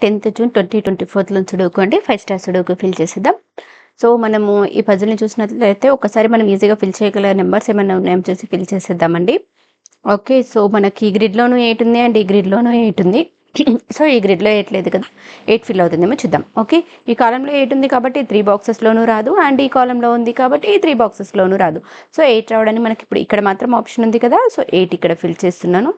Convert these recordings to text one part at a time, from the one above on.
10th June 2024లో చదువుకోండి 5 star sudoku fill చేసేద్దాం. So మనము ఈ పజిల్ని చూసినట్లయితే ఒకసారి మనం ఈజీగా ఫిల్ చేయగల నెంబర్స్ ఏమైనా ఉన్నాయో చూసి ఫిల్ చేసేద్దామండి. ఓకే, సో మనకి ఈ గ్రిడ్లోనూ 8 ఉంది అండ్ ఈ గ్రిడ్లోనూ 8 ఉంది. సో ఈ గ్రిడ్లో 8 లేదు కదా, 8 ఫిల్ అవుతుందేమో చూద్దాం. ఓకే, ఈ కాలంలో 8 ఉంది కాబట్టి 3 బాక్సెస్లోనూ రాదు, అండ్ ఈ కాలంలో ఉంది కాబట్టి ఈ 3 బాక్సెస్లోనూ రాదు. సో 8 రావడానికి మనకి ఇప్పుడు ఇక్కడ మాత్రం ఆప్షన్ ఉంది కదా, సో 8 ఇక్కడ ఫిల్ చేస్తున్నాను.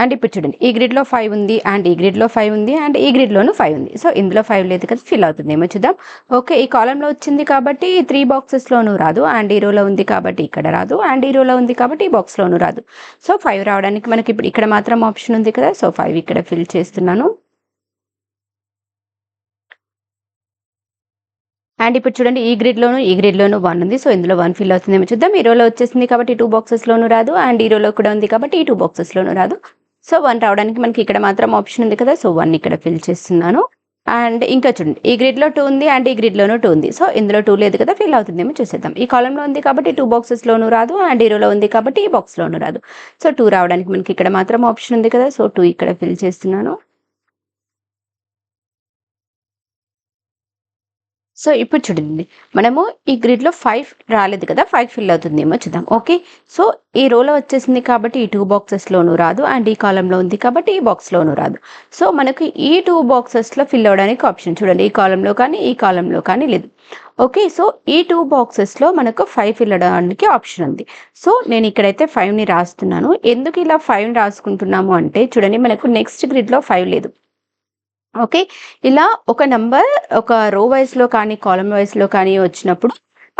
అండ్ ఇప్పుడు చూడండి, ఈ గ్రిడ్లో 5 ఉంది అండ్ ఈ గ్రిడ్లో 5 ఉంది అండ్ ఈ గ్రిడ్లోనూ 5 ఉంది. సో ఇందులో 5 లేదు కదా, ఫిల్ అవుతుందేమో చూద్దాం. ఓకే, ఈ కాలంలో వచ్చింది కాబట్టి 3 బాక్సెస్లోనూ రాదు, అండ్ ఈ రోలో ఉంది కాబట్టి ఇక్కడ రాదు, అండ్ ఈ రోలో ఉంది కాబట్టి ఈ బాక్స్లోనూ రాదు. సో 5 రావడానికి మనకి ఇప్పుడు ఇక్కడ మాత్రం ఆప్షన్ ఉంది కదా, సో 5 ఇక్కడ ఫిల్ చేస్తున్నాను. అండ్ ఇప్పుడు చూడండి, ఈ గ్రిడ్లోను 1 ఉంది. సో ఇందులో 1 ఫిల్ అవుతుందేమో చూద్దాం. ఈ రోలో వచ్చేసింది కాబట్టి 2 బాక్సెస్లోనూ రాదు, అండ్ ఈ రోలో కూడా ఉంది కాబట్టి ఈ 2 బాక్సెస్లోనూ రాదు. సో 1 రావడానికి మనకి ఇక్కడ మాత్రం ఆప్షన్ ఉంది కదా, సో 1 ఇక్కడ ఫిల్ చేస్తున్నాను. అండ్ ఇంకా చూడండి, ఈ గ్రిడ్లో 2 ఉంది అండ్ ఈ గ్రిడ్లోనూ 2 ఉంది. సో ఇందులో 2 లేదు కదా, ఫిల్ అవుతుందేమో చూసేద్దాం. ఈ కాలంలో ఉంది కాబట్టి 2 బాక్సెస్లోనూ రాదు, అండ్ ఈ రోలో ఉంది కాబట్టి ఈ బాక్స్లోనూ రాదు. సో 2 రావడానికి మనకి ఇక్కడ మాత్రం ఆప్షన్ ఉంది కదా, సో 2 ఇక్కడ ఫిల్ చేస్తున్నాను. సో ఇప్పుడు చూడండి, మనము ఈ గ్రిడ్లో 5 రాలేదు కదా, 5 ఫిల్ అవుతుందేమో చూద్దాం. ఓకే, సో ఈ రోలో వచ్చేసింది కాబట్టి ఈ 2 బాక్సెస్లోనూ రాదు, అండ్ ఈ కాలంలో ఉంది కాబట్టి ఈ బాక్స్లోనూ రాదు. సో మనకి ఈ 2 బాక్సెస్లో ఫిల్ అవ్వడానికి ఆప్షన్ చూడండి, ఈ కాలంలో కానీ ఈ కాలంలో కానీ లేదు. ఓకే, సో ఈ 2 బాక్సెస్లో మనకు 5 ఫిల్ అవ్వడానికి ఆప్షన్ ఉంది. సో నేను ఇక్కడైతే 5ని రాస్తున్నాను. ఎందుకు ఇలా 5ని రాసుకుంటున్నాము అంటే చూడండి, మనకు నెక్స్ట్ గ్రిడ్లో 5 లేదు. ఓకే, ఇలా ఒక నెంబర్ ఒక రో వైస్లో కానీ కాలమ్ వైస్లో కానీ వచ్చినప్పుడు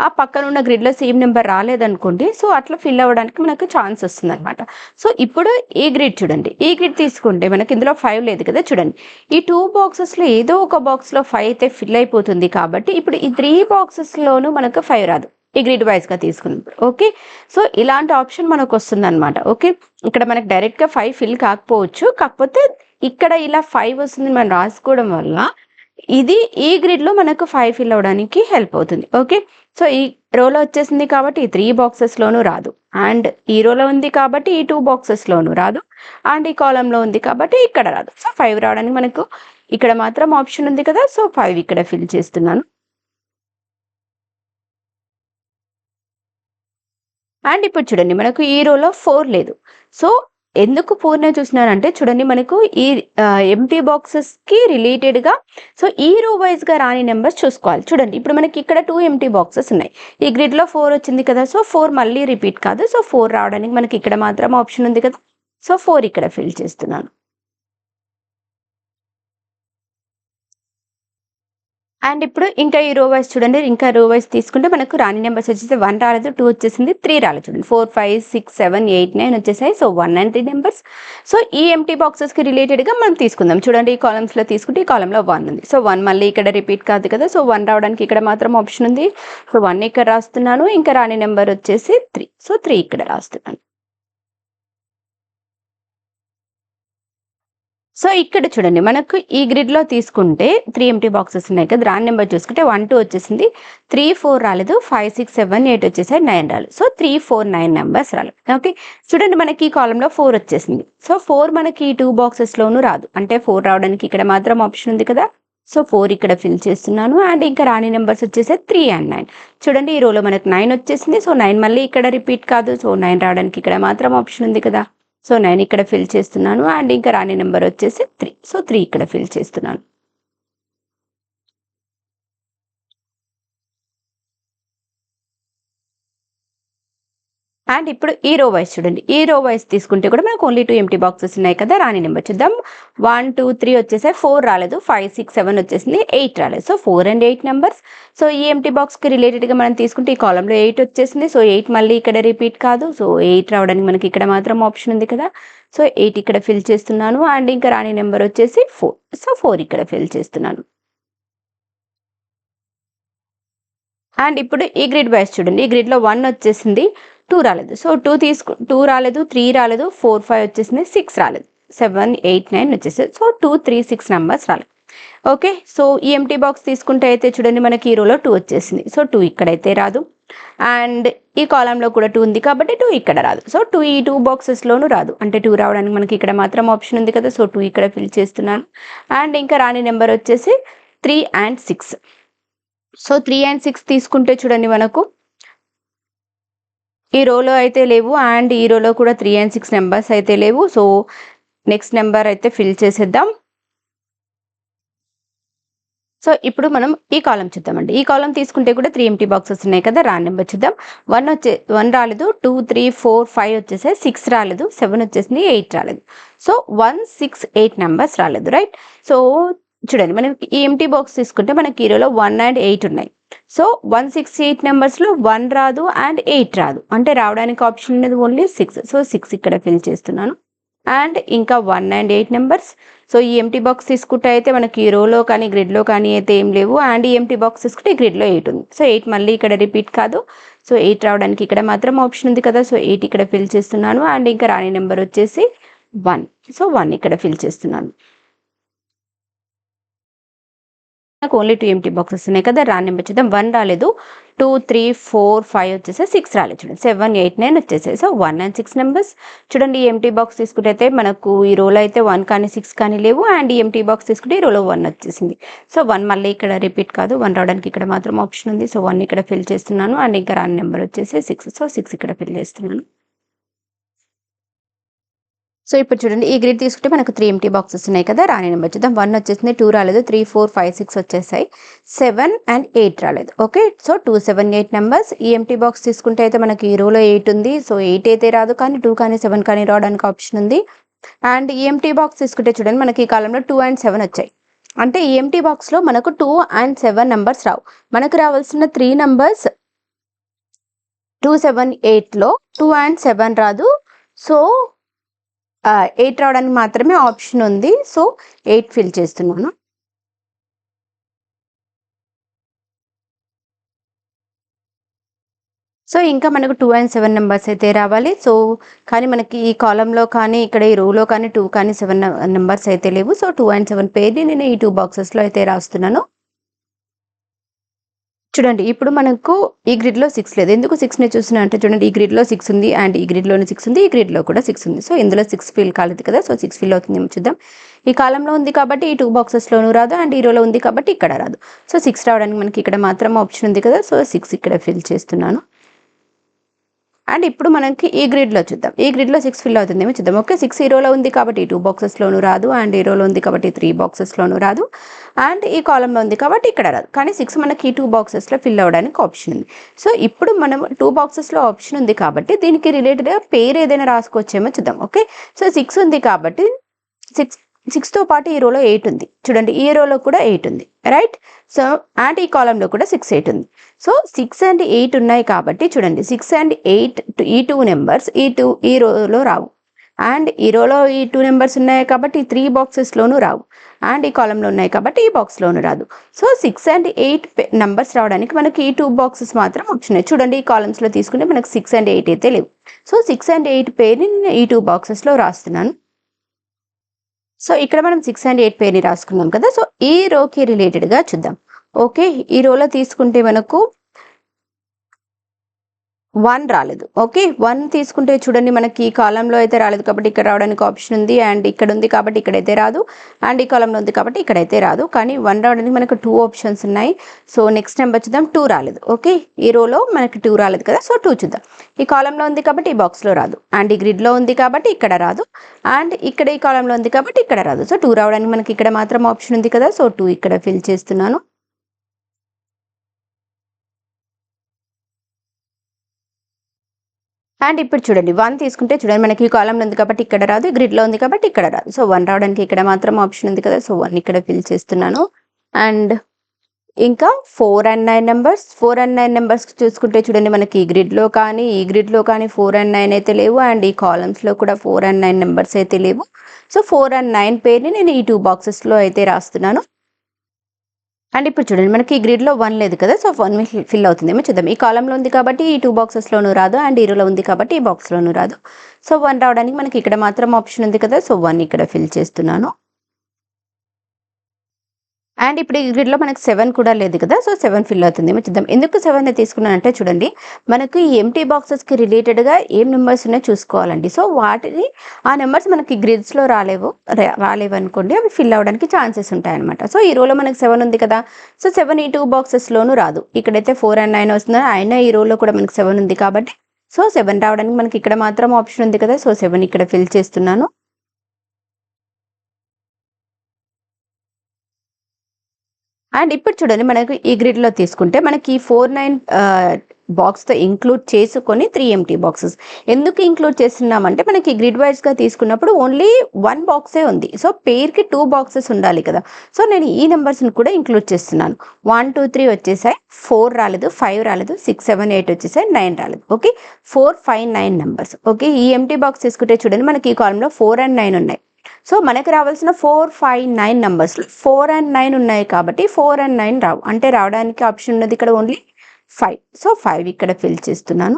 ఆ పక్కన ఉన్న గ్రిడ్లో సేమ్ నెంబర్ రాలేదనుకోండి, సో అట్లా ఫిల్ అవ్వడానికి మనకు ఛాన్స్ వస్తుంది అనమాట. సో ఇప్పుడు ఈ గ్రిడ్ చూడండి, ఈ గ్రిడ్ తీసుకుంటే మనకి ఇందులో 5 లేదు కదా, చూడండి ఈ 2 బాక్సెస్లో ఏదో ఒక బాక్స్లో 5 అయితే ఫిల్ అయిపోతుంది కాబట్టి ఇప్పుడు ఈ 3 బాక్సెస్లోనూ మనకు 5 రాదు, ఈ గ్రిడ్ వైజ్గా తీసుకున్నప్పుడు. ఓకే, సో ఇలాంటి ఆప్షన్ మనకు వస్తుంది అనమాట. ఓకే, ఇక్కడ మనకు డైరెక్ట్గా 5 ఫిల్ కాకపోవచ్చు, కాకపోతే ఇక్కడ ఇలా 5 వస్తుంది మనం రాసుకోవడం వల్ల ఇది ఈ గ్రిడ్లో మనకు 5 ఫిల్ అవ్వడానికి హెల్ప్ అవుతుంది. ఓకే, సో ఈ రోలో వచ్చేసింది కాబట్టి ఈ 3 బాక్సెస్లోనూ రాదు, అండ్ ఈ రోలో ఉంది కాబట్టి ఈ 2 బాక్సెస్లోనూ రాదు, అండ్ ఈ కాలంలో ఉంది కాబట్టి ఇక్కడ రాదు. సో 5 రావడానికి మనకు ఇక్కడ మాత్రం ఆప్షన్ ఉంది కదా, సో 5 ఇక్కడ ఫిల్ చేస్తున్నాను. అండ్ ఇప్పుడు చూడండి, మనకు ఈ రోలో 4 లేదు. సో ఎందుకు పూర్ణ చూసినానంటే చూడండి, మనకు ఈ ఎంటీ బాక్సెస్కి రిలేటెడ్గా సో ఈ రో వైజ్గా రాని నెంబర్స్ చూసుకోవాలి. చూడండి, ఇప్పుడు మనకి ఇక్కడ 2 ఎంటీ బాక్సెస్ ఉన్నాయి, ఈ గ్రిడ్లో 4 వచ్చింది కదా, సో 4 మళ్ళీ రిపీట్ కాదు. సో 4 రావడానికి మనకి ఇక్కడ మాత్రం ఆప్షన్ ఉంది కదా, సో 4 ఇక్కడ ఫిల్ చేస్తున్నాను. అండ్ ఇప్పుడు ఇంకా ఈ రో వైస్ చూడండి, ఇంకా రో వైస్ తీసుకుంటే మనకు రాని నెంబర్స్ వచ్చేసి 1 రాలేదు, 2 వచ్చేసింది, 3 రాలేదు. చూడండి 4, 5, 6, 7, 8, 9 వచ్చేసాయి. So 1 and 3 numbers. సో ఈ ఎంటీ బాక్సెస్కి రిలేటెడ్గా మనం తీసుకుందాం. చూడండి, ఈ కాలమ్స్లో తీసుకుంటే ఈ కాలంలో 1 ఉంది. సో 1 మళ్ళీ ఇక్కడ రిపీట్ కాదు కదా, సో 1 రావడానికి ఇక్కడ మాత్రం ఆప్షన్ ఉంది. సో 1 ఇక్కడ రాస్తున్నాను, ఇంకా రాని నెంబర్ వచ్చేసి 3. సో 3 ఇక్కడ రాస్తున్నాను. సో ఇక్కడ చూడండి, మనకు ఈ గ్రిడ్లో తీసుకుంటే 3 ఎంటీ బాక్సెస్ ఉన్నాయి కదా, రాని నెంబర్ చూసుకుంటే 1, 2 వచ్చేసింది, 3, 4 రాలేదు, 5, 6, 7, 8 వచ్చేసాయి, 9 రాలేదు. సో 3, 4, 9 నెంబర్స్ రాలేదు. ఓకే, చూడండి, మనకి ఈ కాలంలో 4 వచ్చేసింది. సో 4 మనకి ఈ 2 బాక్సెస్లోనూ రాదు, అంటే 4 రావడానికి ఇక్కడ మాత్రం ఆప్షన్ ఉంది కదా, సో 4 ఇక్కడ ఫిల్ చేస్తున్నాను. అండ్ ఇంకా రాని నెంబర్స్ వచ్చేసి 3 and 9. చూడండి, ఈ రోలో మనకు 9 వచ్చేసింది, సో 9 మళ్ళీ ఇక్కడ రిపీట్ కాదు, సో 9 రావడానికి ఇక్కడ మాత్రం ఆప్షన్ ఉంది కదా, సో 9 ఇక్కడ ఫిల్ చేస్తున్నాను. అండ్ ఇంకా రాని నెంబర్ వచ్చేసి 3. సో 3 ఇక్కడ ఫిల్ చేస్తున్నాను. అండ్ ఇప్పుడు ఈ రో వైస్ చూడండి, ఈ రో వైస్ తీసుకుంటే కూడా మనకు ఓన్లీ 2 ఎంటీ బాక్సెస్ ఉన్నాయి కదా, రాని నెంబర్ చూద్దాం. 1, 2, 3 వచ్చేసాయి, 4 రాలేదు, 5, 6, 7 వచ్చేసింది, 8 రాలేదు. So 4 and 8 numbers. సో ఈ ఎంటీ బాక్స్కి రిలేటెడ్గా మనం తీసుకుంటే ఈ కాలంలో 8 వచ్చేసింది, సో 8 మళ్ళీ ఇక్కడ రిపీట్ కాదు, సో 8 రావడానికి మనకి ఇక్కడ మాత్రం ఆప్షన్ ఉంది కదా, సో 8 ఇక్కడ ఫిల్ చేస్తున్నాను. అండ్ ఇంకా రాని నెంబర్ వచ్చేసి 4. సో 4 ఇక్కడ ఫిల్ చేస్తున్నాను. అండ్ ఇప్పుడు ఈ గ్రిడ్ వైస్ చూడండి, ఈ గ్రిడ్లో 1 వచ్చేసింది, 2 రాలేదు. సో 2 రాలేదు, 3 రాలేదు, 4, 5 వచ్చేసింది, 6 రాలేదు, 7, 8, 9 వచ్చేసింది. సో 2, 3, 6 నెంబర్స్ రాలేదు. ఓకే. సో ఈ ఎంప్టీ బాక్స్ తీసుకుంటే అయితే చూడండి మనకి ఈ రోలో 2 వచ్చేసింది. సో 2 ఇక్కడైతే రాదు. అండ్ ఈ కాలమ్‌లో కూడా 2 ఉంది కాబట్టి 2 ఇక్కడ రాదు. సో 2 ఈ 2 బాక్సెస్‌లోనూ రాదు. అంటే 2 రావడానికి మనకి ఇక్కడ మాత్రం ఆప్షన్ ఉంది కదా! సో 2 ఇక్కడ ఫిల్ చేస్తున్నాను. అండ్ ఇంకా రాని నెంబర్ వచ్చేసి 3 అండ్ 6. సో 3 అండ్ 6 తీసుకుంటే చూడండి మనకు ఈ రోలో అయితే లేవు. అండ్ ఈ రోలో కూడా 3 అండ్ 6 నెంబర్స్ అయితే లేవు. సో నెక్స్ట్ నెంబర్ అయితే ఫిల్ చేసేద్దాం. సో ఇప్పుడు మనం ఈ కాలమ్ చూద్దామండి. ఈ కాలమ్ తీసుకుంటే కూడా 3 ఎంప్టీ బాక్సెస్ ఉన్నాయి కదా! రాని నెంబర్ చూద్దాం. 1 రాలేదు. 2, 3, 4, 5 వచ్చేసాయి. 6 రాలేదు. 7 వచ్చేసింది. 8 రాలేదు. సో 1, 6, 8 నెంబర్స్ రాలేదు. రైట్. సో చూడండి మనం ఈ ఎంప్టీ బాక్స్ తీసుకుంటే మనకి ఈ రోలో 1 అండ్ 8 ఉన్నాయి. సో 1, 6, 8 నెంబర్స్‌లో 1 రాదు అండ్ 8 రాదు. అంటే రావడానికి ఆప్షన్ ఉన్నది ఓన్లీ 6. సో 6 ఇక్కడ ఫిల్ చేస్తున్నాను. అండ్ ఇంకా 1 అండ్ 8 నెంబర్స్. సో ఈ ఎంప్టీ బాక్స్ తీసుకుంటే అయితే మనకి ఈ రోలో కానీ గ్రిడ్లో కానీ అయితే ఏం లేవు. అండ్ ఈ ఎంప్టీ బాక్స్ తీసుకుంటే గ్రిడ్లో 8 ఉంది. సో 8 మళ్ళీ ఇక్కడ రిపీట్ కాదు. సో 8 రావడానికి ఇక్కడ మాత్రం ఆప్షన్ ఉంది కదా! సో 8 ఇక్కడ ఫిల్ చేస్తున్నాను. అండ్ ఇంకా రాని నెంబర్ వచ్చేసి 1. సో 1 ఇక్కడ ఫిల్ చేస్తున్నాను. నాకు ఓన్లీ 2 ఎంప్టీ బాక్సెస్ ఉన్నాయి కదా! రాని నెంబర్ చూద్దాం. 1 రాలేదు. 2, 3, 4, 5 వచ్చేసాయి. 6 రాలేదు చూడండి. 7, 8, 9 వచ్చేసాయి. So 1 and 6 numbers. చూడండి ఈ ఎంప్టీ బాక్స్ తీసుకుంటే అయితే మనకు ఈ రోలో అయితే 1 కానీ 6 కానీ లేవు. అండ్ ఈ ఎంప్టీ బాక్స్ తీసుకుంటే ఈ రోలో 1 వచ్చేసింది. సో 1 మళ్ళీ ఇక్కడ రిపీట్ కాదు. 1 రావడానికి ఇక్కడ మాత్రం ఆప్షన్ ఉంది. సో 1 ఇక్కడ ఫిల్ చేస్తున్నాను. అండ్ ఇంకా రాని నెంబర్ వచ్చేసి 6. సో 6 ఇక్కడ ఫిల్ చేస్తున్నాను. సో ఇప్పుడు చూడండి ఈ గ్రిడ్ తీసుకుంటే మనకు 3 ఎంప్టీ బాక్సెస్ ఉన్నాయి కదా! రాని నెంబర్ చూద్దాం. 1 వచ్చేసింది. 2 రాలేదు. 3, 4, 5, 6 వచ్చేసాయి. 7 అండ్ 8 రాలేదు. ఓకే. So 2, 7, 8 numbers. ఈ ఎంప్టీ బాక్స్ తీసుకుంటే అయితే మనకి ఈ రోలో 8 ఉంది. సో 8 అయితే రాదు కానీ 2 కానీ 7 కానీ రావడానికి ఆప్షన్ ఉంది. అండ్ ఈ ఎంప్టీ బాక్స్ తీసుకుంటే చూడండి మనకి ఈ కాలంలో 2 అండ్ 7 వచ్చాయి. అంటే ఈ ఎంప్టీ బాక్స్‌లో మనకు 2 అండ్ 7 నెంబర్స్ రావు. మనకు రావాల్సిన 3 నంబర్స్ 2, 7, 8లో 2 అండ్ 7 రాదు. సో 8 రావడానికి మాత్రమే ఆప్షన్ ఉంది. సో 8 ఫిల్ చేస్తున్నాను. సో ఇంకా మనకు 2 అండ్ 7 నెంబర్స్ అయితే రావాలి. సో కానీ మనకి ఈ కాలమ్‌లో కానీ ఇక్కడ ఈ రోలో కానీ 2 కానీ 7 నెంబర్స్ అయితే లేవు. సో 2 అండ్ 7 పేర్ని నేను ఈ 2 బాక్సెస్‌లో అయితే రాస్తున్నాను. చూడండి ఇప్పుడు మనకు ఈ గ్రిడ్‌లో 6 లేదు. ఎందుకు 6ని చూస్తున్నా అంటే చూడండి ఈ గ్రిడ్‌లో 6 ఉంది. అండ్ ఈ గ్రిడ్‌లోను 6 ఉంది. ఈ గ్రిడ్‌లో కూడా 6 ఉంది. సో ఇందులో 6 ఫిల్ కాలేదు కదా! సో 6 ఫిల్ అవుతుందేమో చూద్దాం. ఈ కాలమ్‌లో ఉంది కాబట్టి ఈ 2 బాక్సెస్‌లోనూ రాదు. అండ్ ఈ రోలో ఉంది కాబట్టి ఇక్కడ రాదు. సో 6 రావడానికి మనకి ఇక్కడ మాత్రం ఆప్షన్ ఉంది కదా! సో 6 ఇక్కడ ఫిల్ చేస్తున్నాను. అండ్ ఇప్పుడు మనకి ఈ గ్రిడ్‌లో చూద్దాం. ఈ గ్రిడ్‌లో 6 ఫిల్ అవుతుందేమో చూద్దాం. ఓకే. 6 ఈ రోలో ఉంది కాబట్టి 2 బాక్సెస్‌లోనూ రాదు. అండ్ ఈ రోలో ఉంది కాబట్టి 3 బాక్సెస్‌లోనూ రాదు. అండ్ ఈ కాలమ్‌లో ఉంది కాబట్టి ఇక్కడ రాదు. కానీ 6 మనకి ఈ 2 బాక్సెస్‌లో ఫిల్ అవ్వడానికి ఆప్షన్ ఉంది. సో ఇప్పుడు మనం 2 బాక్సెస్‌లో ఆప్షన్ ఉంది కాబట్టి దీనికి రిలేటెడ్‌గా పేరు ఏదైనా రాసుకోవచ్చేమో చూద్దాం. ఓకే. సో 6 ఉంది కాబట్టి 6తో పాటు ఈ రోలో 8 ఉంది. చూడండి ఈ రోలో కూడా 8 ఉంది. రైట్. సో అండ్ ఈ కాలమ్‌లో కూడా 6, 8 ఉంది. సో 6 అండ్ 8 ఉన్నాయి కాబట్టి చూడండి 6 అండ్ 8 ఈ 2 నెంబర్స్ ఈ రోలో రావు. అండ్ ఈ రోలో ఈ 2 నెంబర్స్ ఉన్నాయి కాబట్టి ఈ 3 బాక్సెస్‌లోనూ రావు. అండ్ ఈ కాలమ్‌లో ఉన్నాయి కాబట్టి ఈ బాక్స్‌లోనూ రాదు. సో 6 అండ్ 8 నంబర్స్ రావడానికి మనకి ఈ 2 బాక్సెస్ మాత్రం ఆప్షన్ ఉన్నాయి. చూడండి ఈ కాలమ్స్‌లో తీసుకుంటే మనకు 6 అండ్ 8 అయితే లేవు. సో 6 అండ్ 8 పేరుని నేను ఈ 2 బాక్సెస్‌లో రాస్తున్నాను. సో ఇక్కడ మనం 6 అండ్ 8 పేరుని రాసుకున్నాం కదా! సో ఈ రోకి రిలేటెడ్‌గా చూద్దాం. ఓకే. ఈ రోలో తీసుకుంటే మనకు 1 రాలేదు. ఓకే. 1 తీసుకుంటే చూడండి మనకి ఈ కాలమ్‌లో అయితే రాలేదు కాబట్టి ఇక్కడ రావడానికి ఆప్షన్ ఉంది. అండ్ ఇక్కడ ఉంది కాబట్టి ఇక్కడైతే రాదు. అండ్ ఈ కాలమ్‌లో ఉంది కాబట్టి ఇక్కడైతే రాదు. కానీ 1 రావడానికి మనకు 2 ఆప్షన్స్ ఉన్నాయి. సో నెక్స్ట్ నెంబర్ చూద్దాం. 2 రాలేదు. ఓకే. ఈ రోలో మనకి 2 రాలేదు కదా! సో 2 చూద్దాం. ఈ కాలమ్‌లో ఉంది కాబట్టి ఈ బాక్స్‌లో రాదు. అండ్ ఈ గ్రిడ్‌లో ఉంది కాబట్టి ఇక్కడ రాదు. అండ్ ఇక్కడ ఈ కాలమ్‌లో ఉంది కాబట్టి ఇక్కడ రాదు. సో 2 రావడానికి మనకి ఇక్కడ మాత్రం ఆప్షన్ ఉంది కదా! సో 2 ఇక్కడ ఫిల్ చేస్తున్నాను. అండ్ ఇప్పుడు చూడండి 1 తీసుకుంటే చూడండి మనకి ఈ కాలమ్‌లో ఉంది కాబట్టి ఇక్కడ రాదు. గ్రిడ్‌లో ఉంది కాబట్టి ఇక్కడ రాదు. సో 1 రావడానికి ఇక్కడ మాత్రం ఆప్షన్ ఉంది కదా! సో 1 ఇక్కడ ఫిల్ చేస్తున్నాను. అండ్ ఇంకా 4 అండ్ 9 నంబర్స్. 4 అండ్ 9 నంబర్స్ చూసుకుంటే చూడండి మనకి ఈ గ్రిడ్‌లో కానీ, ఈ గ్రిడ్‌లో కానీ 4 అండ్ 9 అయితే లేవు. అండ్ ఈ కాలమ్స్‌లో కూడా 4 అండ్ 9 నంబర్స్ అయితే లేవు. సో 4 అండ్ 9 పేరుని నేను ఈ 2 బాక్సెస్‌లో అయితే రాస్తున్నాను. అండ్ ఇప్పుడు చూడండి మనకి ఈ గ్రిడ్‌లో 1 లేదు కదా! సో 1 ఫిల్ అవుతుందేమో చూద్దాం. ఈ కాలమ్‌లో ఉంది కాబట్టి ఈ 2 బాక్సెస్‌లోనూ రాదు. అండ్ ఈ రోలో ఉంది కాబట్టి ఈ బాక్స్‌లోనూ రాదు. సో 1 రావడానికి మనకి ఇక్కడ మాత్రం ఆప్షన్ ఉంది కదా! సో 1 ఇక్కడ ఫిల్ చేస్తున్నాను. అండ్ ఇప్పుడు ఈ గ్రిడ్‌లో మనకు 7 కూడా లేదు కదా! సో, 7 ఫిల్ అవుతుందేమో చూద్దాం. ఎందుకు 7 తీసుకున్నానంటే చూడండి, మనకు ఈ ఎంప్టీ బాక్సెస్‌కి రిలేటెడ్‌గా ఏం నంబర్స్ ఉన్నాయో చూసుకోవాలండి. సో, వాటిని ఆ నంబర్స్ మనకి గ్రిడ్స్‌లో రాలేవనుకోండి, అవి ఫిల్ అవ్వడానికి ఛాన్సెస్ ఉంటాయన్నమాట. సో, ఈ రోలో మనకు 7 ఉంది కదా! సో, 7 ఈ 2 బాక్సెస్‌లోనూ రాదు. ఇక్కడైతే 4 అండ్ 9 వస్తుంది. అయినా ఈ రోలో కూడా మనకు 7 ఉంది కాబట్టి, సో, 7 రావడానికి మనకి ఇక్కడ మాత్రం ఆప్షన్ ఉంది కదా! సో, 7 ఇక్కడ ఫిల్ చేస్తున్నాను. అండ్ ఇప్పుడు చూడండి మనకు ఈ గ్రిడ్‌లో తీసుకుంటే మనకి 4, 9 బాక్స్‌తో ఇంక్లూడ్ చేసుకొని 3 ఎంప్టీ బాక్సెస్. ఎందుకు ఇంక్లూడ్ చేస్తున్నామంటే మనకి గ్రిడ్ వైస్‌గా తీసుకున్నప్పుడు ఓన్లీ 1 బాక్సే ఉంది. సో, పెయిర్‌కి 2 బాక్సెస్ ఉండాలి కదా! సో, నేను ఈ నంబర్స్‌ని కూడా ఇంక్లూడ్ చేస్తున్నాను. 1, 2, 3 వచ్చేసాయి. 4 రాలేదు, 5 రాలేదు, 6, 7, 8 వచ్చేసాయి. 9 రాలేదు. ఓకే. 4, 5, 9 నంబర్స్. ఓకే. ఈ ఎంప్టీ బాక్స్ తీసుకుంటే చూడండి మనకి ఈ కాలమ్‌లో 4 అండ్ 9 ఉన్నాయి. సో, మనకు రావాల్సిన 4, 5, 9 నంబర్స్‌లో 4 అండ్ 9 ఉన్నాయి కాబట్టి 4 అండ్ 9 రావు. అంటే రావడానికి ఆప్షన్ ఉన్నది ఇక్కడ ఓన్లీ 5. సో, 5 ఇక్కడ ఫిల్ చేస్తున్నాను.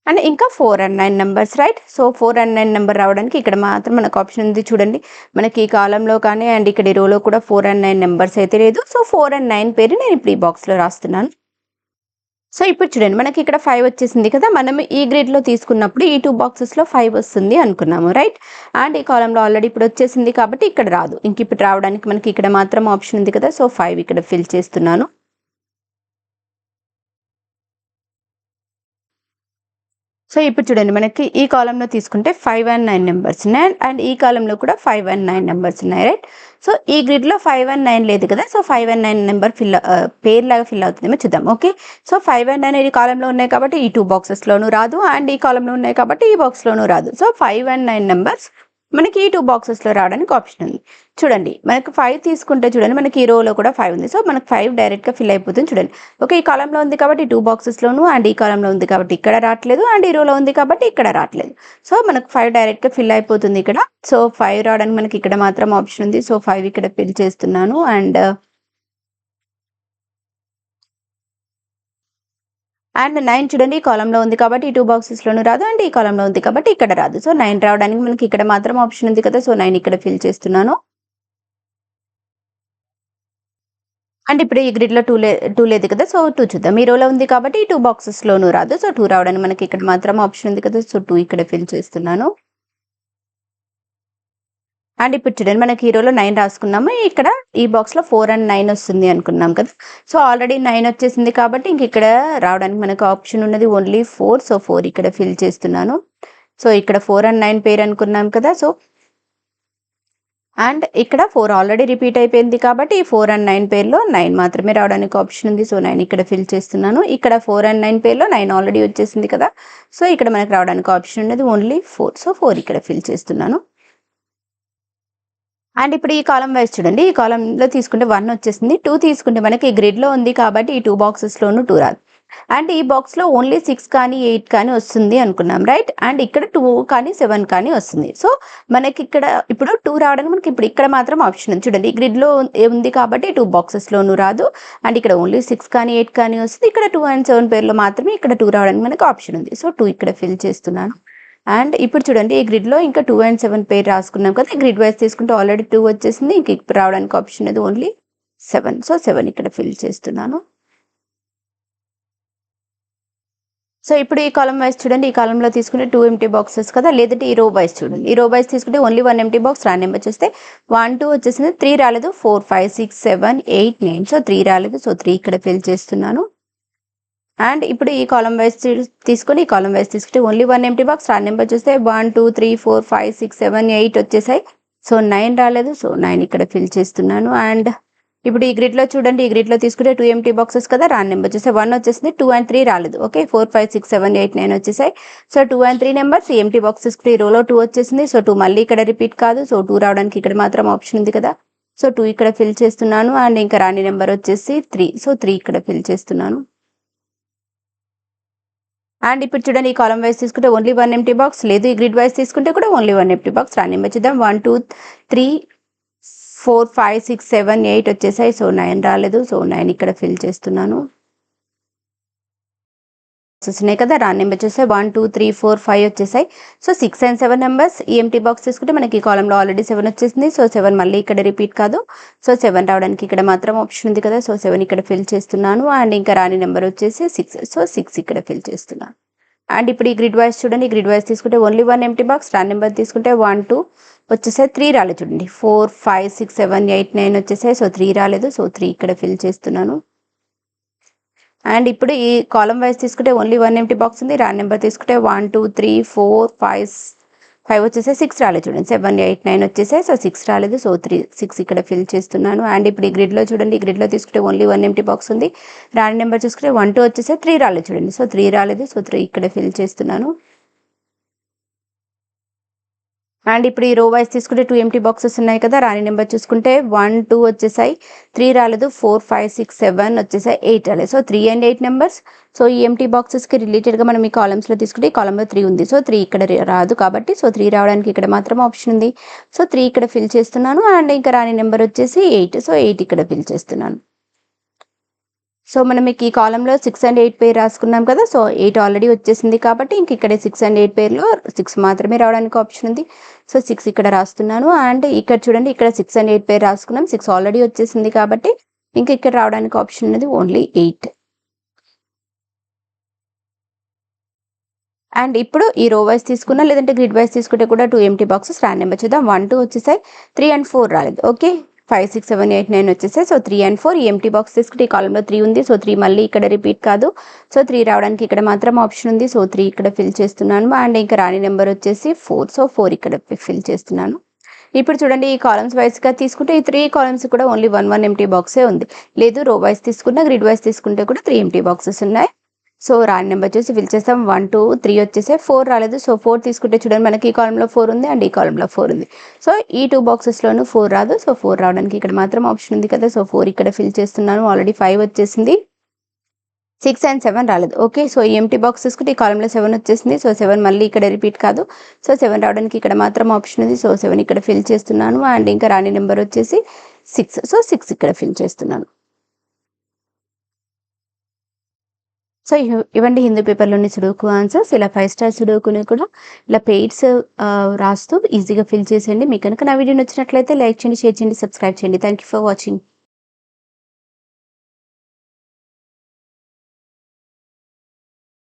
అండ్ ఇంకా 4 and 9 numbers right. So, 4 and 9 number రావడానికి ఇక్కడ మాత్రం మనకు ఆప్షన్ ఉంది చూడండి. మనకి ఈ కాలమ్‌లో కానీ అండ్ ఇక్కడ ఈ రోలో కూడా 4 అండ్ 9 నంబర్స్ అయితే లేదు. సో, 4 అండ్ 9 పేరు నేను ఇప్పుడు ఈ బాక్స్‌లో రాస్తున్నాను. సో, ఇప్పుడు చూడండి మనకి ఇక్కడ 5 వచ్చేసింది కదా! మనం ఈ గ్రిడ్‌లో తీసుకున్నప్పుడు ఈ 2 బాక్సెస్‌లో 5 వస్తుంది అనుకున్నాము రైట్. అండ్ ఈ కాలమ్‌లో ఆల్రెడీ ఇప్పుడు వచ్చేసింది కాబట్టి ఇక్కడ రాదు. ఇంక ఇప్పుడు రావడానికి మనకి ఇక్కడ మాత్రం ఆప్షన్ ఉంది కదా! సో, 5 ఇక్కడ ఫిల్ చేస్తున్నాను. సో, ఇప్పుడు చూడండి మనకి ఈ కాలమ్‌లో తీసుకుంటే 5 అండ్ 9 నంబర్స్ ఉన్నాయి. అండ్ ఈ కాలమ్‌లో కూడా 5 అండ్ 9 నంబర్స్ ఉన్నాయి రైట్. సో, ఈ గ్రిడ్‌లో 5 అండ్ 9 లేదు కదా! సో, 5 అండ్ 9 నంబర్ పేరులాగా ఫిల్ అవుతుందేమో చూద్దాం. ఓకే. సో, 5 అండ్ 9 ఈ కాలమ్‌లో ఉన్నాయి కాబట్టి ఈ 2 బాక్సెస్‌లోనూ రాదు. అండ్ ఈ కాలమ్‌లో ఉన్నాయి కాబట్టి ఈ బాక్స్‌లోనూ రాదు. సో, 5 అండ్ 9 నంబర్స్ మనకి ఈ 2 బాక్సెస్‌లో రావడానికి ఆప్షన్ ఉంది. చూడండి మనకు 5 తీసుకుంటే చూడండి మనకి ఈ రోలో కూడా 5 ఉంది. సో, మనకు 5 డైరెక్ట్‌గా ఫిల్ అయిపోతుంది చూడండి. ఓకే. ఈ కాలమ్‌లో ఉంది కాబట్టి 2 బాక్సెస్‌లోను అండ్ ఈ కాలమ్‌లో ఉంది కాబట్టి ఇక్కడ రాట్లేదు. అండ్ ఈ రోలో ఉంది కాబట్టి ఇక్కడ రాట్లేదు. సో, మనకు 5 డైరెక్ట్‌గా ఫిల్ అయిపోతుంది ఇక్కడ. సో, 5 రావడానికి మనకి ఇక్కడ మాత్రం ఆప్షన్ ఉంది. సో, 5 ఇక్కడ ఫిల్ చేస్తున్నాను. అండ్ 9 చూడండి ఈ కాలమ్‌లో ఉంది కాబట్టి ఈ 2 బాక్సెస్‌లోను రాదు. అండ్ ఈ కాలమ్‌లో ఉంది కాబట్టి ఇక్కడ రాదు. సో, 9 రావడానికి మనకి ఇక్కడ మాత్రం ఆప్షన్ ఉంది కదా! సో, 9 ఇక్కడ ఫిల్ చేస్తున్నాను. అంటే ఇప్పుడు ఈ గ్రిడ్‌లో 2 లేదు కదా! సో, 2 చూద్దాం. ఈ రోలో ఉంది కాబట్టి ఈ 2 బాక్సెస్‌లోనూ రాదు. సో, 2 రావడానికి మనకి ఇక్కడ మాత్రం ఆప్షన్ ఉంది కదా! సో, 2 ఇక్కడ ఫిల్ చేస్తున్నాను. అండ్ ఇప్పుడు చూడండి మనకి ఈ రోలో 9 రాసుకున్నాము. ఇక్కడ ఈ బాక్స్‌లో 4 అండ్ 9 వస్తుంది అనుకున్నాం కదా! సో, ఆల్రెడీ 9 వచ్చేసింది కాబట్టి ఇంక ఇక్కడ రావడానికి మనకు ఆప్షన్ ఉన్నది ఓన్లీ 4. సో, 4 ఇక్కడ ఫిల్ చేస్తున్నాను. సో, ఇక్కడ 4 అండ్ 9 పేరు అనుకున్నాం కదా! సో, అండ్ ఇక్కడ 4 ఆల్రెడీ రిపీట్ అయిపోయింది కాబట్టి ఈ 4 అండ్ 9 పేర్లో 9 మాత్రమే రావడానికి ఆప్షన్ ఉంది. సో, 9 ఇక్కడ ఫిల్ చేస్తున్నాను. ఇక్కడ 4 అండ్ 9 పేర్లో 9 ఆల్రెడీ వచ్చేసింది కదా! సో, ఇక్కడ మనకు రావడానికి ఆప్షన్ ఉన్నది ఓన్లీ 4. సో, 4 ఇక్కడ ఫిల్ చేస్తున్నాను. అండ్ ఇప్పుడు ఈ కాలమ్ వైస్ చూడండి. ఈ కాలమ్‌లో తీసుకుంటే 1 వచ్చేసింది. 2 తీసుకుంటే మనకి గ్రిడ్‌లో ఉంది కాబట్టి ఈ 2 బాక్సెస్‌లోనూ 2 రాదు. అండ్ ఈ బాక్స్‌లో ఓన్లీ 6 కానీ, 8 కానీ వస్తుంది అనుకున్నాం రైట్. అండ్ ఇక్కడ 2 కానీ, 7 కానీ వస్తుంది. సో, మనకిక్కడ ఇప్పుడు 2 రావడానికి మనకి ఇప్పుడు ఇక్కడ మాత్రం ఆప్షన్ ఉంది. చూడండి ఈ గ్రిడ్‌లో ఉంది కాబట్టి 2 బాక్సెస్‌లోనూ రాదు. అండ్ ఇక్కడ ఓన్లీ 6 కానీ, 8 కానీ వస్తుంది. ఇక్కడ 2 అండ్ 7 పేర్లో మాత్రమే ఇక్కడ 2 రావడానికి మనకు ఆప్షన్ ఉంది. సో, 2 ఇక్కడ ఫిల్ చేస్తున్నాను. అండ్ ఇప్పుడు చూడండి ఈ గ్రిడ్‌లో ఇంకా 2 అండ్ 7 పేరు రాసుకున్నాం కదా! గ్రిడ్ వైస్ తీసుకుంటే ఆల్రెడీ 2 వచ్చేసింది. ఇంక ఇప్పుడు రావడానికి ఆప్షన్ అనేది ఓన్లీ 7. సో, 7 ఇక్కడ ఫిల్ చేస్తున్నాను. సో, ఇప్పుడు ఈ కాలమ్ వైస్ చూడండి. ఈ కాలమ్‌లో తీసుకుంటే 2 ఎంప్టీ బాక్సెస్ కదా! లేదంటే ఈ రో వైస్ చూడండి. ఈ రో వైస్ తీసుకుంటే only 1 empty box wrong number చూస్తే 1, 2 వచ్చేసింది. 3 రాలేదు. 4, 5, 6, 7, 8, 9. సో, 3 రాలేదు. సో, 3 ఇక్కడ ఫిల్ చేస్తున్నాను. అండ్ ఇప్పుడు ఈ కాలమ్ వైస్ తీసుకొని ఈ కాలమ్ వైస్ తీసుకుంటే only 1 empty box wrong number చూస్తే 1, 2, 3, 4, 5, 6, 7, 8 వచ్చేసాయి. సో, 9 రాలేదు. సో, 9 ఇక్కడ ఫిల్ చేస్తున్నాను. అండ్ ఇప్పుడు ఈ గ్రిడ్‌లో చూడండి. ఈ గ్రిడ్‌లో తీసుకుంటే 2 ఎంప్టీ బాక్సెస్ కదా! రాంగ్ నెంబర్ చూస్తే 1 వచ్చేసింది. 2 అండ్ 3 రాలేదు. ఓకే. 4, 5, 6, 7, 8, 9 వచ్చేసాయి. So, 2 and 3 numbers empty box తీసుకుంటే ఈ రోలో 2 వచ్చేసింది. సో, 2 మళ్ళీ ఇక్కడ రిపీట్ కాదు. సో, 2 రావడానికి ఇక్కడ మాత్రం ఆప్షన్ ఉంది కదా! సో, 2 ఇక్కడ ఫిల్ చేస్తున్నాను. అండ్ ఇంకా రాని నెంబర్ వచ్చేసి 3. సో, 3 ఇక్కడ ఫిల్ చేస్తున్నాను. అండ్ ఇప్పుడు చూడండి ఈ కాలమ్ వైస్ తీసుకుంటే ఓన్లీ 1 ఎంప్టీ బాక్స్ లేదు. ఈ గ్రిడ్ వైస్ తీసుకుంటే కూడా only 1 empty box wrong number చూద్దాం. 1, 2, 3, 4, 5, 6, 7, 8 వచ్చేసాయి. సో, 9 రాలేదు. సో, 9 ఇక్కడ ఫిల్ చేస్తున్నాను. ఉన్నాయి కదా, రాని నెంబర్ వచ్చేసాయి 1 2 3 4 5 వచ్చేసాయి. సో 6 అండ్ 7 నెంబర్స్ ఈ ఎంటీ బాక్స్ తీసుకుంటే మనకి ఈ కాలంలో ఆల్రెడీ 7 వచ్చేసింది. సో 7 మళ్ళీ ఇక్కడ రిపీట్ కాదు. సో 7 రావడానికి ఇక్కడ మాత్రం ఆప్షన్ ఉంది కదా, సో 7 ఇక్కడ ఫిల్ చేస్తున్నాను. అండ్ ఇంకా రాని నెంబర్ వచ్చేసి 6. సో 6 ఇక్కడ ఫిల్ చేస్తున్నాను. అండ్ ఇప్పుడు ఈ గ్రిడ్ వైస్ చూడండి, ఈ గ్రిడ్ వైస్ తీసుకుంటే ఓన్లీ 1 ఎంటీ బాక్స్. రాని నెంబర్ తీసుకుంటే 1 2 వచ్చేసాయి. 3 రాలేదు చూడండి. 4 5 6 7 8 9 వచ్చేసాయి. సో 3 రాలేదు. సో 3 ఇక్కడ ఫిల్ చేస్తున్నాను. అండ్ ఇప్పుడు ఈ కాలం వైజ్ తీసుకుంటే ఓన్లీ 1 ఎంటీ బాక్స్ ఉంది. రాని నెంబర్ తీసుకుంటే 1 2 3 4 5 వచ్చేసాయి. 6 రాలేదు చూడండి. 7 8 9 వచ్చేసాయి. సో 6 రాలేదు. సో 6 ఇక్కడ ఫిల్ చేస్తున్నాను. అండ్ ఇప్పుడు ఈ గ్రిడ్లో చూడండి, ఈ గ్రిడ్లో తీసుకుంటే ఓన్లీ 1 ఎంటీ బాక్స్ ఉంది. రాని నెంబర్ చూసుకుంటే 1 2 వచ్చేసాయి. 3 రాలేదు చూడండి. సో 3 రాలేదు. సో 3 ఇక్కడ ఫిల్ చేస్తున్నాను. అండ్ ఇప్పుడు ఈ రో వైస్ తీసుకుంటే 2 ఎంటీ బాక్సెస్ ఉన్నాయి కదా, రాని నెంబర్ చూసుకుంటే 1 2 వచ్చేసాయి. 3 రాలేదు. 4 5 6 7 వచ్చేసాయి. 8 రాలేదు. So 3 and 8 numbers. సో ఈ ఎంటీ బాక్సెస్కి రిలేటెడ్గా మనం ఈ కాలమ్స్లో తీసుకుంటే ఈ కాలంలో 3 ఉంది. సో 3 ఇక్కడ రాదు కాబట్టి సో 3 రావడానికి ఇక్కడ మాత్రం ఆప్షన్ ఉంది. సో 3 ఇక్కడ ఫిల్ చేస్తున్నాను. అండ్ ఇంకా రాని నెంబర్ వచ్చేసి 8. సో 8 ఇక్కడ ఫిల్ చేస్తున్నాను. సో మనం ఈ కాలంలో 6 and 8 పేర్ రాసుకున్నాం కదా, సో 8 ఆల్రెడీ వచ్చేసింది కాబట్టి ఇంక ఇక్కడ 6 and 8 పేర్లో 6 మాత్రమే రావడానికి ఆప్షన్ ఉంది. సో 6 ఇక్కడ రాస్తున్నాను. అండ్ ఇక్కడ చూడండి, ఇక్కడ 6 and 8 పేర్ రాసుకున్నాం. 6 ఆల్రెడీ వచ్చేసింది కాబట్టి ఇంక ఇక్కడ రావడానికి ఆప్షన్ ఉన్నది ఓన్లీ 8. అండ్ ఇప్పుడు ఈ రో వైస్ తీసుకున్నా లేదంటే గ్రిడ్ వైస్ తీసుకుంటే కూడా 2 ఎంటీ బాక్సెస్. రాని నెంబర్ చూద్దాం. 1 2 వచ్చేసాయి. 3 and 4 రాలేదు. ఓకే, 5 6 7 8 9 వచ్చేసాయి. సో 3 and 4 ఈ ఎంటీ బాక్స్ తీసుకుంటే ఈ కాలంలో 3 ఉంది. సో 3 మళ్ళీ ఇక్కడ రిపీట్ కాదు. సో 3 రావడానికి ఇక్కడ మాత్రం ఆప్షన్ ఉంది. సో 3 ఇక్కడ ఫిల్ చేస్తున్నాను. అండ్ ఇంకా రాని నెంబర్ వచ్చేసి 4. సో 4 ఇక్కడ ఫిల్ చేస్తున్నాను. ఇప్పుడు చూడండి, ఈ కాలమ్స్ వైస్గా తీసుకుంటే ఈ 3 కాలమ్స్ కూడా ఓన్లీ 1 ఎంటీ బాక్సే ఉంది. లేదు రో వైస్ తీసుకున్నా గ్రిడ్ వైస్ తీసుకుంటే కూడా 3 ఎంటీ బాక్సెస్ ఉన్నాయి. సో రాని నెంబర్ చూసి ఫిల్ చేస్తాం. 1 2 3 వచ్చేసాయి. 4 రాలేదు. సో 4 తీసుకుంటే చూడండి, మనకి ఈ కాలంలో 4 ఉంది అండ్ ఈ కాలంలో 4 ఉంది. సో ఈ 2 బాక్సెస్లోనూ 4 రాదు. సో 4 రావడానికి ఇక్కడ మాత్రం ఆప్షన్ ఉంది కదా, సో 4 ఇక్కడ ఫిల్ చేస్తున్నాను. ఆల్రెడీ 5 వచ్చేసింది. 6 and 7 రాలేదు. ఓకే, సో ఈ ఎంటీ బాక్స్ తీసుకుంటే ఈ కాలంలో 7 వచ్చేసింది. సో 7 మళ్ళీ ఇక్కడ రిపీట్ కాదు. సో 7 రావడానికి ఇక్కడ మాత్రం ఆప్షన్ ఉంది. సో 7 ఇక్కడ ఫిల్ చేస్తున్నాను. అండ్ ఇంకా రాని నెంబర్ వచ్చేసి 6. సో 6 ఇక్కడ ఫిల్ చేస్తున్నాను. సో ఇవ్వండి హిందూ పేపర్లోని సుడోకు ఆన్సర్స్. ఇలా 5 స్టార్ సుడోకుని కూడా ఇలా పెయిడ్స్ రాస్తూ ఈజీగా ఫిల్ చేసేయండి. మీకు కనుక నా వీడియో నచ్చినట్లయితే లైక్ చేయండి, షేర్ చేయండి, సబ్స్క్రైబ్ చేయండి. Thank you for watching.